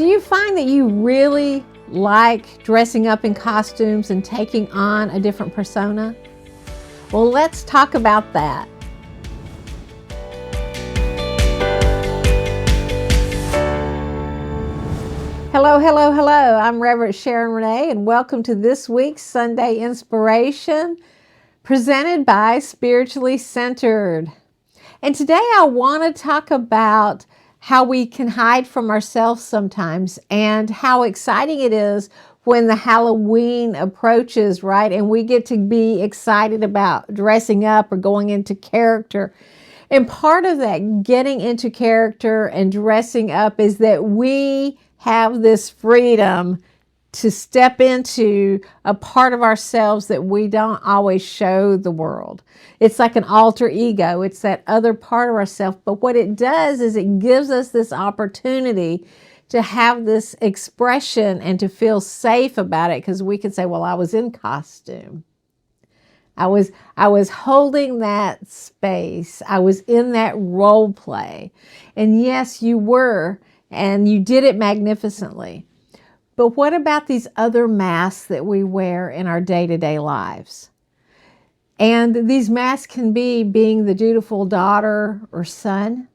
Do you find that you really like dressing up in costumes and taking on a different persona? Well, let's talk about that. Hello, hello, hello. I'm Reverend Sharon Renae, and welcome to this week's Sunday Inspiration presented by Spiritually Centered. And today I want to talk about how we can hide from ourselves sometimes and how exciting it is when the Halloween approaches, right? And we get to be excited about dressing up or going into character. And part of that getting into character and dressing up is that we have this freedom to step into a part of ourselves that we don't always show the world. It's like an alter ego. It's that other part of ourselves. But what it does is it gives us this opportunity to have this expression and to feel safe about it, because we can say, well, I was in costume. I was holding that space. I was in that role play. And yes, you were, and you did it magnificently. But what about these other masks that we wear in our day-to-day lives? And these masks can be being the dutiful daughter or son,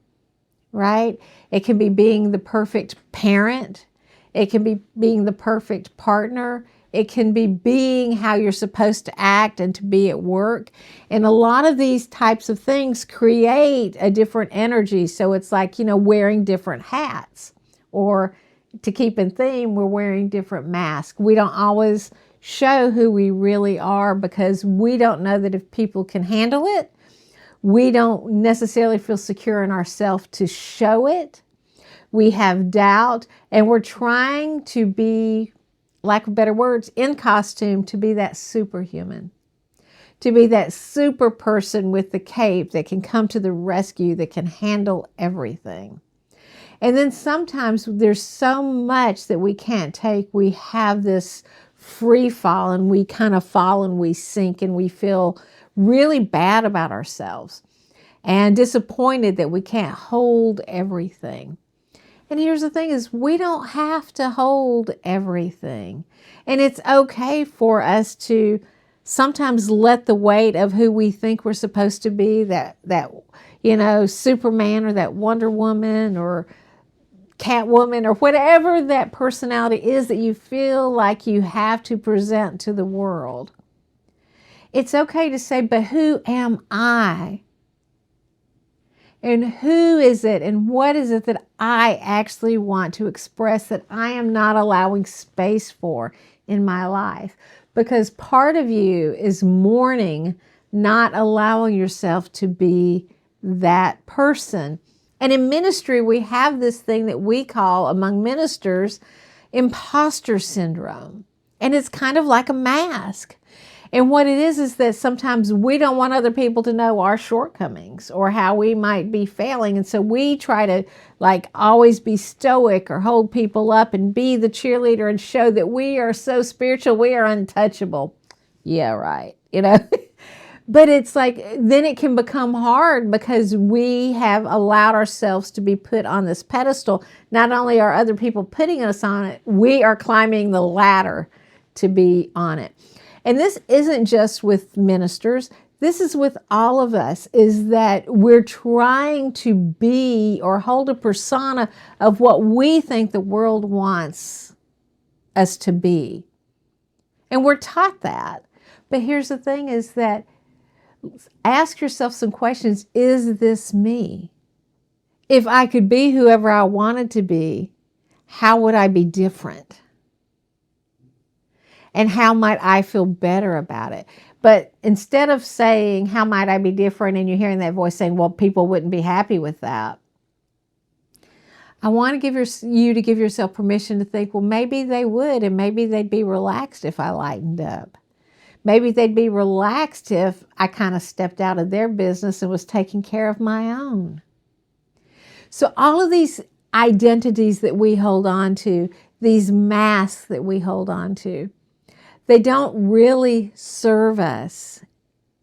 right? It can be being the perfect parent. It can be being the perfect partner. It can be being how you're supposed to act and to be at work. And a lot of these types of things create a different energy. So it's like, wearing different hats, or to keep in theme, we're wearing different masks. We don't always show who we really are because we don't know that if people can handle it. We don't necessarily feel secure in ourselves to show it. We have doubt, and we're trying to be, lack of better words, in costume, to be that superhuman, to be that super person with the cape that can come to the rescue, that can handle everything. And then sometimes there's so much that we can't take. We have this free fall, and we kind of fall and we sink, and we feel really bad about ourselves and disappointed that we can't hold everything. And here's the thing is, we don't have to hold everything. And it's okay for us to sometimes let the weight of who we think we're supposed to be, that Superman or that Wonder Woman or Catwoman or whatever that personality is that you feel like you have to present to the world. It's okay to say, but who am I? And who is it and what is it that I actually want to express that I am not allowing space for in my life? Because part of you is mourning not allowing yourself to be that person. And in ministry, we have this thing that we call, among ministers, imposter syndrome. And it's kind of like a mask. And what it is that sometimes we don't want other people to know our shortcomings or how we might be failing. And so we try to always be stoic or hold people up and be the cheerleader and show that we are so spiritual, we are untouchable. Yeah, right. But it's like, then it can become hard because we have allowed ourselves to be put on this pedestal. Not only are other people putting us on it, we are climbing the ladder to be on it. And this isn't just with ministers. This is with all of us, is that we're trying to be or hold a persona of what we think the world wants us to be. And we're taught that. But here's the thing is that ask yourself some questions. Is this me? If I could be whoever I wanted to be, how would I be different? And how might I feel better about it? But instead of saying, how might I be different? And you're hearing that voice saying, well, people wouldn't be happy with that. I want to give you to give yourself permission to think, well, maybe they would, and maybe they'd be relaxed if I lightened up. Maybe they'd be relaxed if I kind of stepped out of their business and was taking care of my own. So all of these identities that we hold on to, these masks that we hold on to, they don't really serve us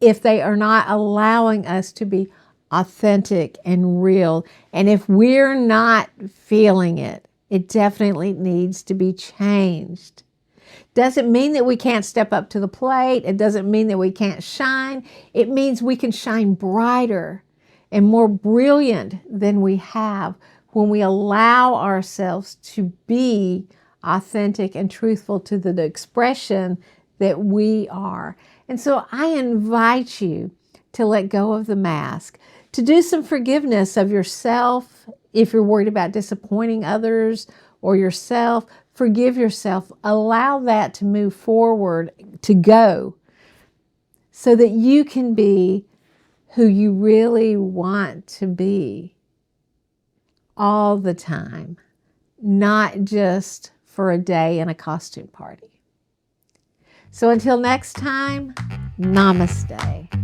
if they are not allowing us to be authentic and real. And if we're not feeling it, It definitely needs to be changed. Doesn't mean that we can't step up to the plate. It doesn't mean that we can't shine. It means we can shine brighter and more brilliant than we have when we allow ourselves to be authentic and truthful to the expression that we are. And so I invite you to let go of the mask, to do some forgiveness of yourself. If you're worried about disappointing others or yourself, forgive yourself. Allow that to move forward, to go, so that you can be who you really want to be all the time, not just for a day in a costume party. So until next time, namaste.